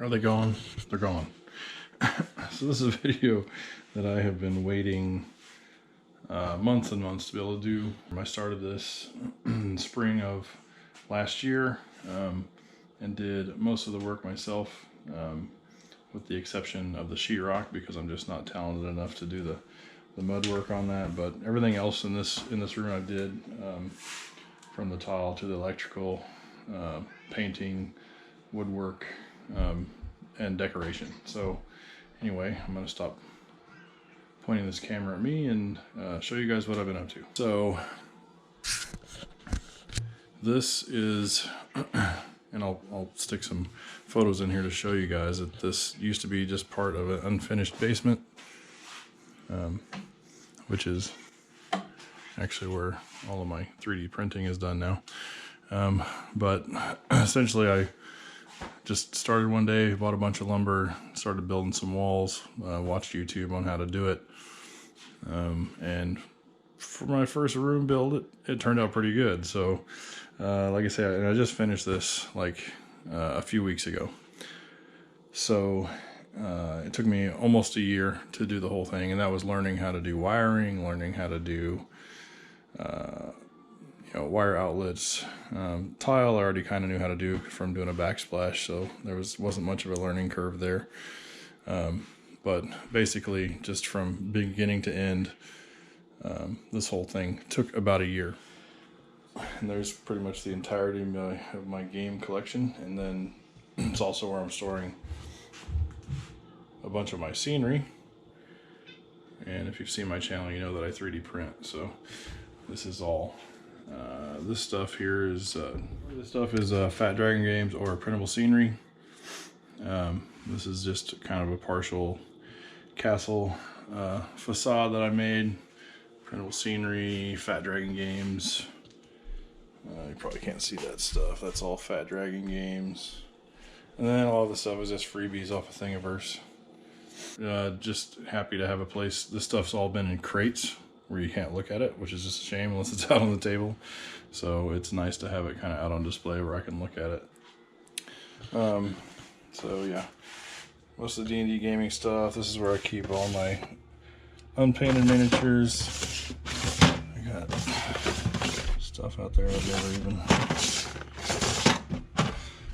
Are they gone? They're gone. So this is a video that I have been waiting months and months to be able to do. I started this in spring of last year and did most of the work myself, with the exception of the sheetrock because I'm just not talented enough to do the mud work on that. But everything else in this room I did, from the tile to the electrical, painting, woodwork, and decoration. So anyway, I'm going to stop pointing this camera at me and show you guys what I've been up to. So this is, and I'll stick some photos in here to show you guys that this used to be just part of an unfinished basement, which is actually where all of my 3D printing is done now. But essentially I just started one day, bought a bunch of lumber, started building some walls, watched YouTube on how to do it. And for my first room build, it turned out pretty good. So, like I said, and I just finished this like a few weeks ago. So it took me almost a year to do the whole thing, and that was learning how to do wiring, learning how to do wire outlets. Tile I already kind of knew how to do from doing a backsplash, so there wasn't much of a learning curve there. But basically, just from beginning to end, this whole thing took about a year. And there's pretty much the entirety of my game collection, and then it's also where I'm storing a bunch of my scenery. And if you've seen my channel, you know that I 3D print. So this is all. This stuff here is Fat Dragon Games or printable scenery. This is just kind of a partial castle facade that I made. Printable scenery, Fat Dragon Games. You probably can't see that stuff. That's all Fat Dragon Games. And then all of this stuff is just freebies off of Thingiverse. Just happy to have a place. This stuff's all been in crates where you can't look at it, which is just a shame unless it's out on the table. So it's nice to have it kind of out on display where I can look at it. So yeah, most of the D&D gaming stuff. This is where I keep all my unpainted miniatures. I got stuff out there I've never even...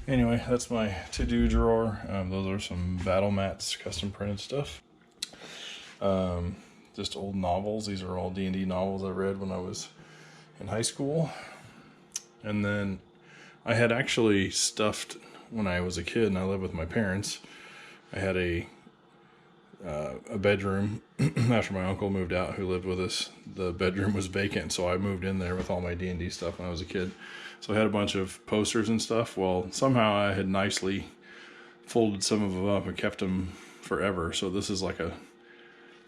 Anyway, that's my to-do drawer. Those are some battle mats, custom printed stuff. Just old novels. These are all D&D novels I read when I was in high school. And then I had actually stuffed, when I was a kid and I lived with my parents, I had a bedroom. After my uncle moved out, who lived with us, the bedroom was vacant, so I moved in there with all my D&D stuff when I was a kid. So I had a bunch of posters and stuff. Well, somehow I had nicely folded some of them up and kept them forever. So this is like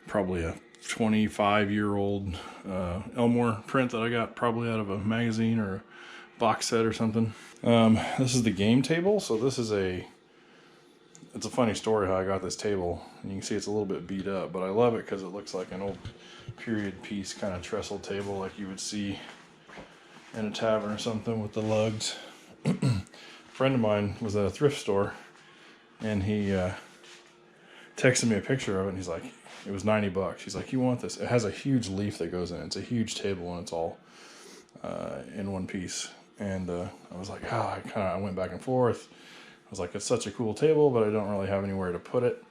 probably a 25-year-old Elmore print that I got probably out of a magazine or a box set or something. This is the game table. So this is it's a funny story how I got this table. And you can see it's a little bit beat up, but I love it because it looks like an old period piece kind of trestle table like you would see in a tavern or something with the lugs. A friend of mine was at a thrift store, and he texted me a picture of it, and he's like, it was $90. He's like, you want this? It has a huge leaf that goes in it. It's a huge table, and it's all in one piece. And I was like, I went back and forth. I was like, it's such a cool table, but I don't really have anywhere to put it.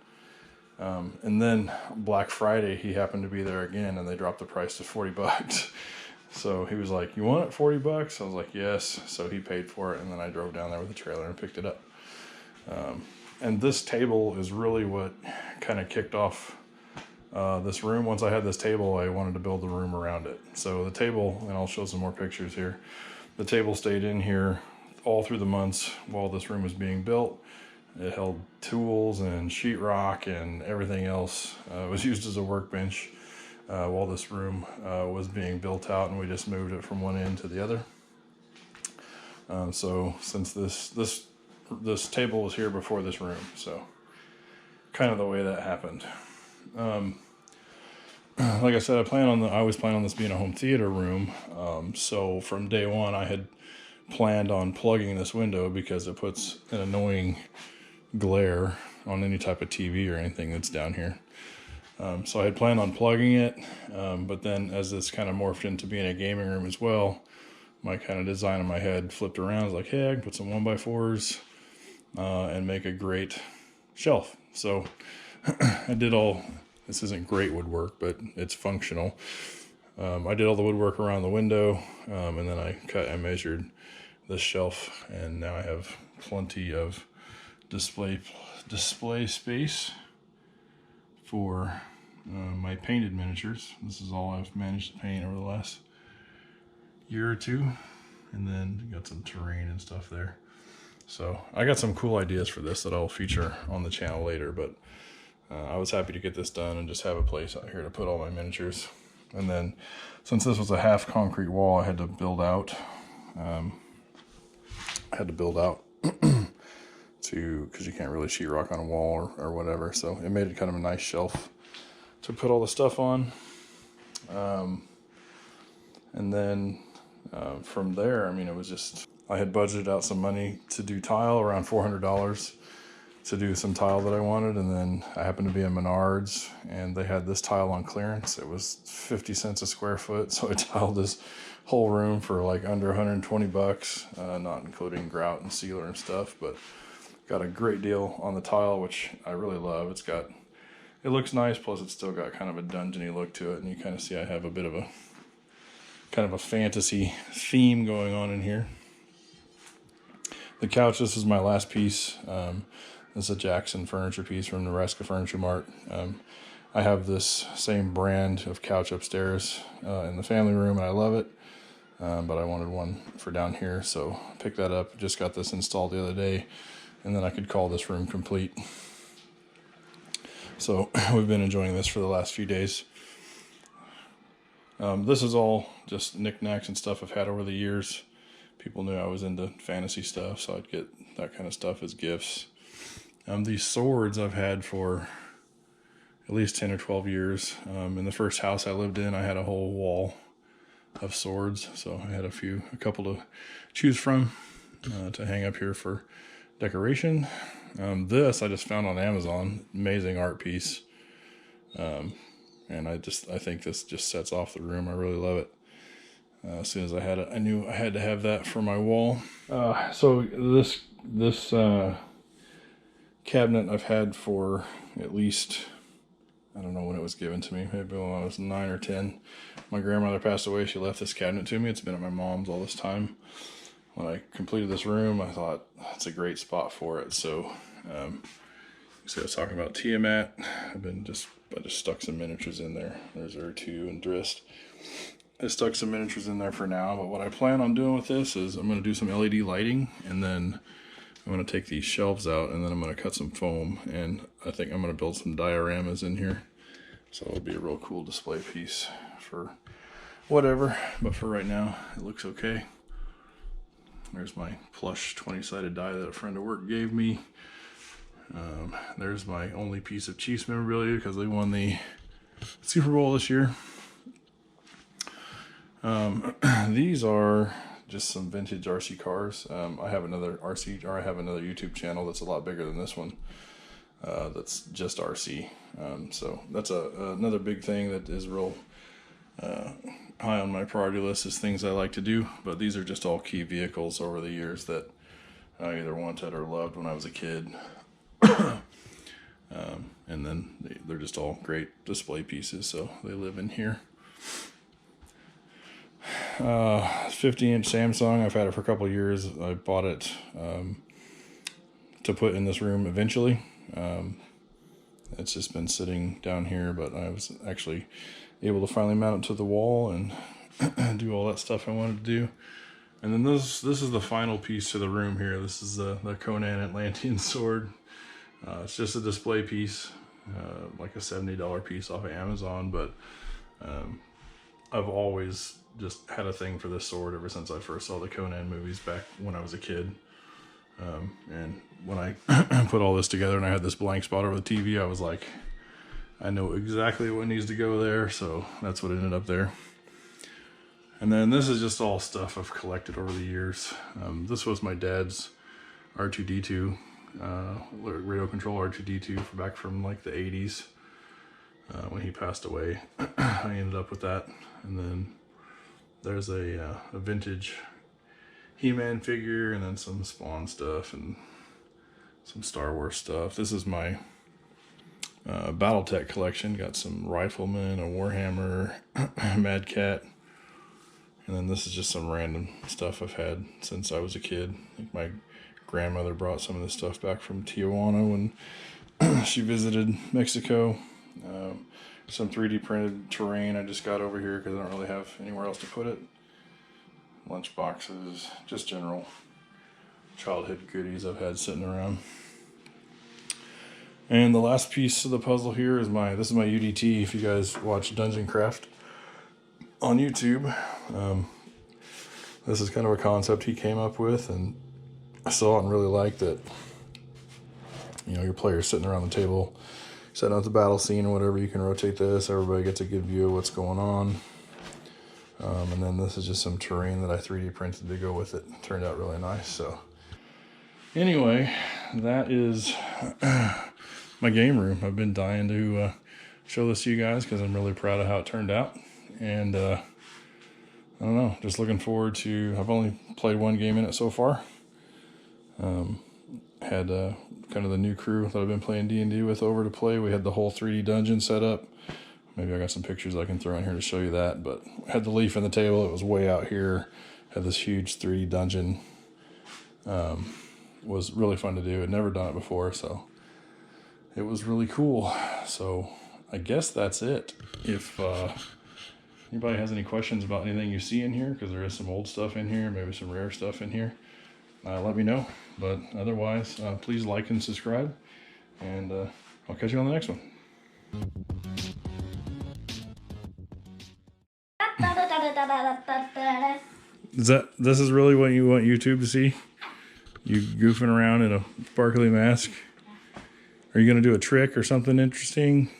And then Black Friday, he happened to be there again, and they dropped the price to $40. So he was like, you want it, $40? I was like, yes. So he paid for it, and then I drove down there with a trailer and picked it up. And this table is really what kind of kicked off this room. Once I had this table, I wanted to build the room around it. So the table, and I'll show some more pictures here, the table stayed in here all through the months while this room was being built. It held tools and sheetrock and everything else. It was used as a workbench while this room was being built out, and we just moved it from one end to the other. So since this table was here before this room, so kind of the way that happened. Like I said, I always plan on this being a home theater room. So from day one, I had planned on plugging this window because it puts an annoying glare on any type of TV or anything that's down here. So I had planned on plugging it, but then as this kind of morphed into being a gaming room as well, my kind of design in my head flipped around. I was like, hey, I can put some 1x4s and make a great shelf. So I did all, this isn't great woodwork, but it's functional. I did all the woodwork around the window, and then I cut and measured this shelf, and now I have plenty of display space for my painted miniatures. This is all I've managed to paint over the last year or two, and then got some terrain and stuff there. So I got some cool ideas for this that I'll feature on the channel later, but I was happy to get this done and just have a place out here to put all my miniatures. And then since this was a half concrete wall, I had to build out because you can't really sheetrock on a wall or whatever. So it made it kind of a nice shelf to put all the stuff on. And then from there, I mean, it was just, I had budgeted out some money to do tile, around $400 to do some tile that I wanted. And then I happened to be in Menards and they had this tile on clearance. It was 50 cents a square foot. So I tiled this whole room for like under 120 bucks, not including grout and sealer and stuff, but got a great deal on the tile, which I really love. It looks nice. Plus it's still got kind of a dungeony look to it. And you kind of see I have a bit of a kind of a fantasy theme going on in here. The couch, this is my last piece. This is a Jackson furniture piece from Nebraska Furniture Mart. I have this same brand of couch upstairs in the family room, and I love it. But I wanted one for down here, so I picked that up. Just got this installed the other day, and then I could call this room complete. So we've been enjoying this for the last few days. This is all just knickknacks and stuff I've had over the years. People knew I was into fantasy stuff, so I'd get that kind of stuff as gifts. These swords I've had for at least 10 or 12 years. In the first house I lived in, I had a whole wall of swords, so I had a couple to choose from to hang up here for decoration. This I just found on Amazon, amazing art piece. And I think this just sets off the room. I really love it. As soon as I had it, I knew I had to have that for my wall. So this cabinet I've had for at least, I don't know when it was given to me, maybe when I was 9 or 10. My grandmother passed away. She left this cabinet to me. It's been at my mom's all this time. When I completed this room, I thought that's a great spot for it. So, see, I was talking about Tiamat. I just stuck some miniatures in there. There's R2 and Drist. I stuck some miniatures in there for now, but what I plan on doing with this is I'm going to do some LED lighting, and then I'm going to take these shelves out, and then I'm going to cut some foam, and I think I'm going to build some dioramas in here. So it'll be a real cool display piece for whatever, but for right now, it looks okay. There's my plush 20-sided die that a friend of work gave me. There's my only piece of Chiefs memorabilia because they won the Super Bowl this year. These are just some vintage RC cars. I have another YouTube channel that's a lot bigger than this one. That's just RC. So that's another big thing that is real high on my priority list, is things I like to do. But these are just all key vehicles over the years that I either wanted or loved when I was a kid. And then they're just all great display pieces, so they live in here. 50-inch Samsung. I've had it for a couple of years. I bought it to put in this room eventually. It's just been sitting down here, but I was actually able to finally mount it to the wall and do all that stuff I wanted to do. And then this is the final piece to the room here. This is the Conan Atlantean sword. It's just a display piece, like a $70 piece off of Amazon, but I've always just had a thing for this sword ever since I first saw the Conan movies back when I was a kid. And when I put all this together and I had this blank spot over the TV, I was like, I know exactly what needs to go there, so that's what ended up there. And then this is just all stuff I've collected over the years. This was my dad's R2-D2 radio control R2-D2 back from like the 80s. When he passed away, I ended up with that. And then there's a vintage He-Man figure, and then some Spawn stuff and some Star Wars stuff. This is my Battletech collection. Got some Rifleman, a Warhammer, Mad Cat, and then this is just some random stuff I've had since I was a kid. I think my grandmother brought some of this stuff back from Tijuana when she visited Mexico. Some 3D printed terrain I just got over here because I don't really have anywhere else to put it. Lunch boxes, just general childhood goodies I've had sitting around. And the last piece of the puzzle here is this is my UDT. If you guys watch Dungeon Craft on YouTube, this is kind of a concept he came up with, and I saw it and really liked it. You know, your players sitting around the table, setting up the battle scene or whatever. You can rotate this, everybody gets a good view of what's going on. And then this is just some terrain that I 3D printed to go with it. Turned out really nice. So anyway, that is my game room. I've been dying to show this to you guys because I'm really proud of how it turned out. And I don't know, just looking forward to, I've only played one game in it so far. Had kind of the new crew that I've been playing D&D with over to play. We had the whole 3D dungeon set up. Maybe I got some pictures I can throw in here to show you that, but had the leaf in the table. It was way out here. Had this huge 3D dungeon. Was really fun to do. I'd never done it before, so it was really cool. So I guess that's it. If anybody has any questions about anything you see in here, because there is some old stuff in here, maybe some rare stuff in here, let me know. But otherwise, please like and subscribe, and I'll catch you on the next one. This is really what you want YouTube to see? You goofing around in a sparkly mask? Are you going to do a trick or something interesting?